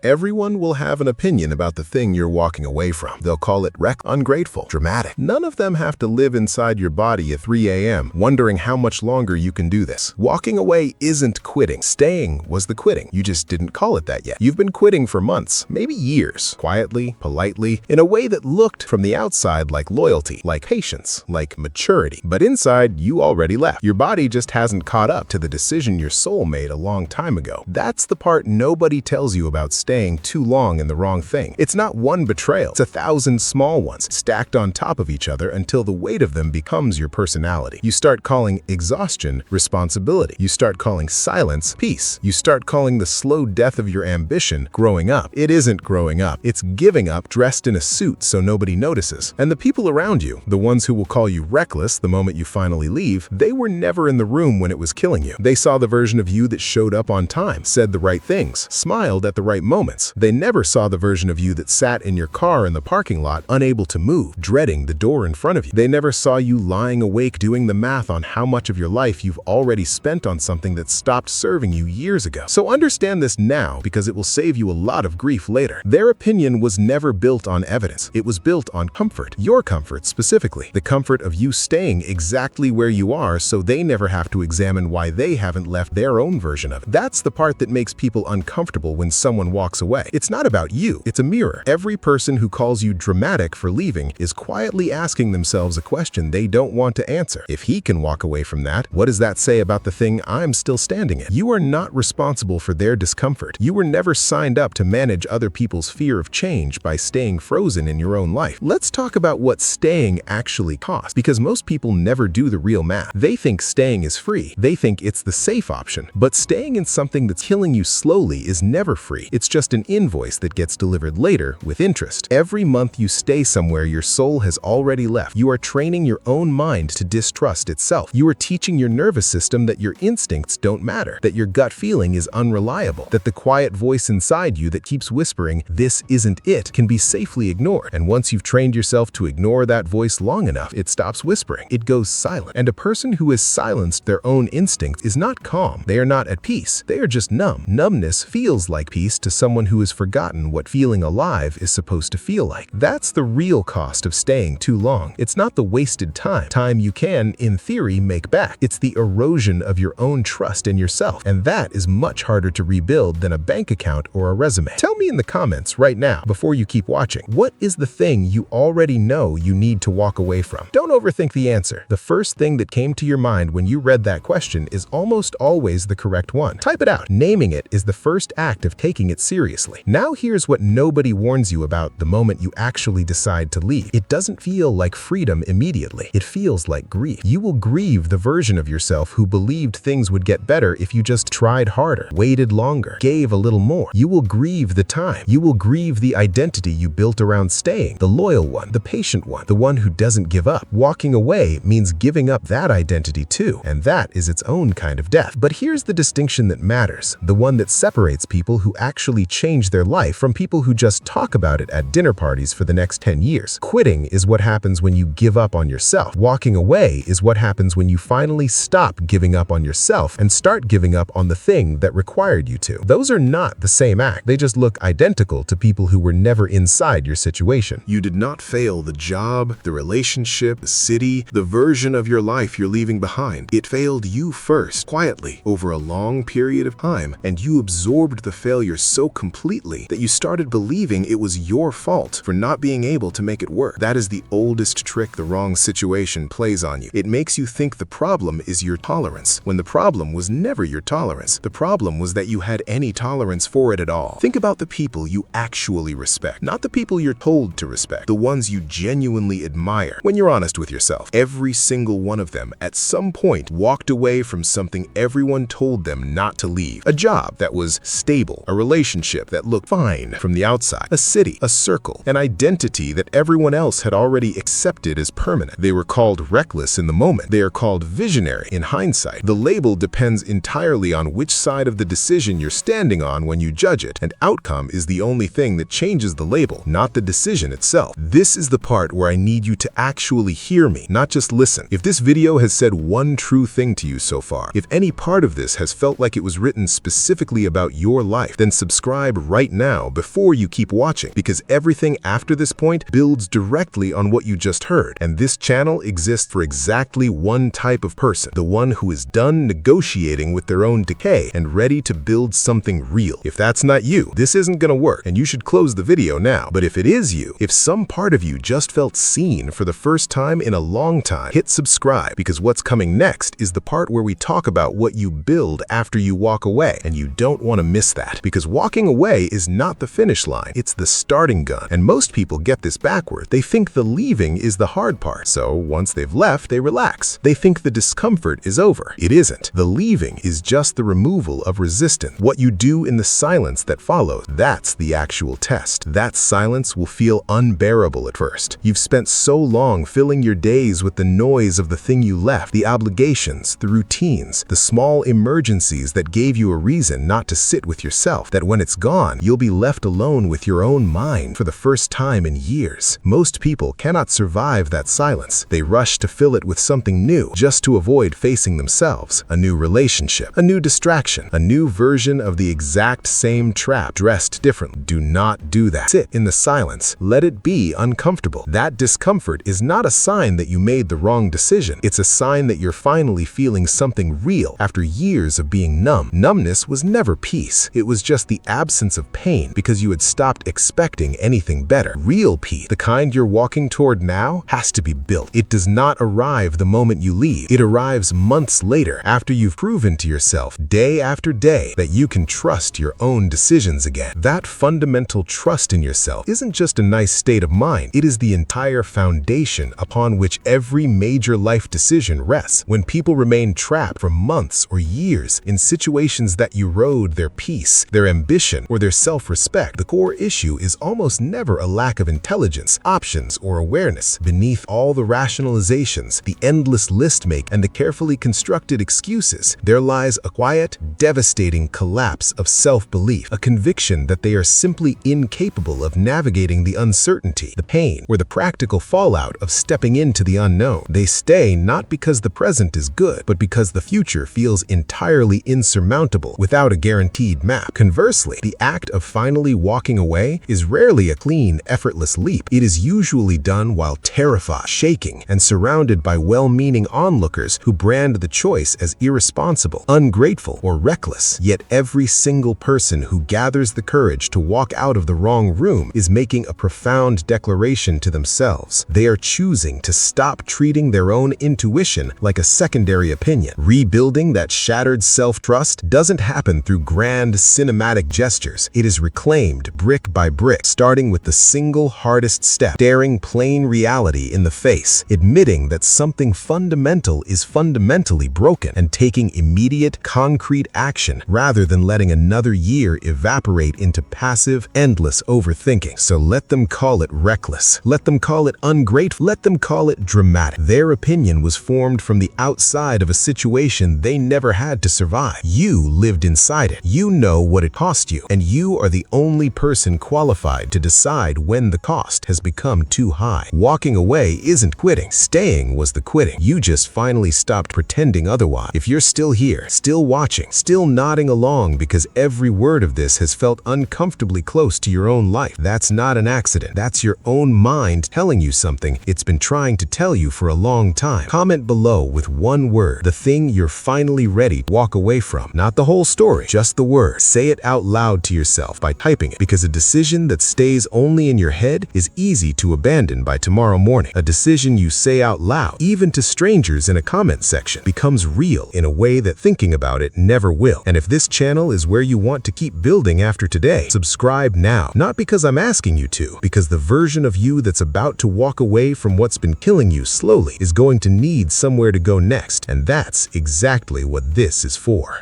Everyone will have an opinion about the thing you're walking away from. They'll call it ungrateful, dramatic. None of them have to live inside your body at 3 a.m. wondering how much longer you can do this. Walking away isn't quitting. Staying was the quitting. You just didn't call it that yet. You've been quitting for months, maybe years, quietly, politely, in a way that looked from the outside like loyalty, like patience, like maturity. But inside, you already left. Your body just hasn't caught up to the decision your soul made a long time ago. That's the part nobody tells you about staying too long in the wrong thing. It's not one betrayal. It's 1,000 small ones stacked on top of each other until the weight of them becomes your personality. You start calling exhaustion responsibility. You start calling silence peace. You start calling the slow death of your ambition growing up. It isn't growing up. It's giving up dressed in a suit so nobody notices. And the people around you, the ones who will call you reckless the moment you finally leave, they were never in the room when it was killing you. They saw the version of you that showed up on time, said the right things, smiled at the right moments. They never saw the version of you that sat in your car in the parking lot, unable to move, dreading the door in front of you. They never saw you lying awake doing the math on how much of your life you've already spent on something that stopped serving you years ago. So understand this now, because it will save you a lot of grief later. Their opinion was never built on evidence. It was built on comfort. Your comfort specifically. The comfort of you staying exactly where you are so they never have to examine why they haven't left their own version of it. That's the part that makes people uncomfortable when someone walks away. It's not about you, it's a mirror. Every person who calls you dramatic for leaving is quietly asking themselves a question they don't want to answer. If he can walk away from that, what does that say about the thing I'm still standing in? You are not responsible for their discomfort. You were never signed up to manage other people's fear of change by staying frozen in your own life. Let's talk about what staying actually costs, because most people never do the real math. They think staying is free. They think it's the safe option. But staying in something that's killing you slowly is never free. It's just an invoice that gets delivered later with interest. Every month you stay somewhere your soul has already left, you are training your own mind to distrust itself. You are teaching your nervous system that your instincts don't matter, that your gut feeling is unreliable, that the quiet voice inside you that keeps whispering, "This isn't it," can be safely ignored. And once you've trained yourself to ignore that voice long enough, it stops whispering. It goes silent. And a person who has silenced their own instincts is not calm. They are not at peace. They are just numb. Numbness feels like peace to someone who has forgotten what feeling alive is supposed to feel like. That's the real cost of staying too long. It's not the wasted time you can, in theory, make back. It's the erosion of your own trust in yourself, and that is much harder to rebuild than a bank account or a resume. Tell me in the comments right now, before you keep watching, what is the thing you already know you need to walk away from? Don't overthink the answer. The first thing that came to your mind when you read that question is almost always the correct one. Type it out. Naming it is the first act of taking it seriously. Now here's what nobody warns you about the moment you actually decide to leave. It doesn't feel like freedom immediately. It feels like grief. You will grieve the version of yourself who believed things would get better if you just tried harder, waited longer, gave a little more. You will grieve the time. You will grieve the identity you built around staying, the loyal one, the patient one, the one who doesn't give up. Walking away means giving up that identity too, and that is its own kind of death. But here's the distinction that matters, the one that separates people who actually change their life from people who just talk about it at dinner parties for the next 10 years. Quitting is what happens when you give up on yourself. Walking away is what happens when you finally stop giving up on yourself and start giving up on the thing that required you to. Those are not the same act. They just look identical to people who were never inside your situation. You did not fail the job, the relationship, the city, the version of your life you're leaving behind. It failed you first, quietly, over a long period of time, and you absorbed the failure so completely that you started believing it was your fault for not being able to make it work. That is the oldest trick the wrong situation plays on you. It makes you think the problem is your tolerance, when the problem was never your tolerance. The problem was that you had any tolerance for it at all. Think about the people you actually respect, not the people you're told to respect, the ones you genuinely admire. When you're honest with yourself, every single one of them at some point walked away from something everyone told them not to leave. A job that was stable, a relationship that looked fine from the outside, a city, a circle, an identity that everyone else had already accepted as permanent. They were called reckless in the moment. They are called visionary in hindsight. The label depends entirely on which side of the decision you're standing on when you judge it, and outcome is the only thing that changes the label, not the decision itself. This is the part where I need you to actually hear me, not just listen. If this video has said one true thing to you so far, if any part of this has felt like it was written specifically about your life, then subscribe subscribe right now before you keep watching, because everything after this point builds directly on what you just heard. And this channel exists for exactly one type of person, the one who is done negotiating with their own decay and ready to build something real. If that's not you, this isn't gonna work, and you should close the video now. But if it is you, if some part of you just felt seen for the first time in a long time, hit subscribe, because what's coming next is the part where we talk about what you build after you walk away, and you don't want to miss that, because walking away is not the finish line, it's the starting gun. And most people get this backward. They think the leaving is the hard part, so once they've left, they relax. They think the discomfort is over. It isn't. The leaving is just the removal of resistance. What you do in the silence that follows, that's the actual test. That silence will feel unbearable at first. You've spent so long filling your days with the noise of the thing you left, the obligations, the routines, the small emergencies that gave you a reason not to sit with yourself, that when it's gone, you'll be left alone with your own mind for the first time in years. Most people cannot survive that silence. They rush to fill it with something new, just to avoid facing themselves. A new relationship, a new distraction, a new version of the exact same trap, dressed differently. Do not do that. Sit in the silence. Let it be uncomfortable. That discomfort is not a sign that you made the wrong decision. It's a sign that you're finally feeling something real after years of being numb. Numbness was never peace. It was just the absence of pain because you had stopped expecting anything better. Real peace, the kind you're walking toward now, has to be built. It does not arrive the moment you leave. It arrives months later, after you've proven to yourself day after day that you can trust your own decisions again. That fundamental trust in yourself isn't just a nice state of mind. It is the entire foundation upon which every major life decision rests. When people remain trapped for months or years in situations that erode their peace, their ambition, or their self-respect, the core issue is almost never a lack of intelligence, options, or awareness. Beneath all the rationalizations, the endless list-make, and the carefully constructed excuses, there lies a quiet, devastating collapse of self-belief, a conviction that they are simply incapable of navigating the uncertainty, the pain, or the practical fallout of stepping into the unknown. They stay not because the present is good, but because the future feels entirely insurmountable without a guaranteed map. Conversely, the act of finally walking away is rarely a clean, effortless leap. It is usually done while terrified, shaking, and surrounded by well-meaning onlookers who brand the choice as irresponsible, ungrateful, or reckless. Yet every single person who gathers the courage to walk out of the wrong room is making a profound declaration to themselves. They are choosing to stop treating their own intuition like a secondary opinion. Rebuilding that shattered self-trust doesn't happen through grand cinematic gestures. It is reclaimed brick by brick, starting with the single hardest step, staring plain reality in the face, admitting that something fundamental is fundamentally broken, and taking immediate, concrete action rather than letting another year evaporate into passive, endless overthinking. So let them call it reckless. Let them call it ungrateful. Let them call it dramatic. Their opinion was formed from the outside of a situation they never had to survive. You lived inside it. You know what it cost you, and you are the only person qualified to decide when the cost has become too high. Walking away isn't quitting. Staying was the quitting. You just finally stopped pretending otherwise. If you're still here, still watching, still nodding along because every word of this has felt uncomfortably close to your own life, that's not an accident. That's your own mind telling you something it's been trying to tell you for a long time. Comment below with one word, the thing you're finally ready to walk away from. Not the whole story, just the word. Say it out loud to yourself by typing it, because a decision that stays only in your head is easy to abandon by tomorrow morning. A decision you say out loud, even to strangers in a comment section, becomes real in a way that thinking about it never will. And if this channel is where you want to keep building after today, subscribe now. Not because I'm asking you to, because the version of you that's about to walk away from what's been killing you slowly is going to need somewhere to go next, and that's exactly what this is for.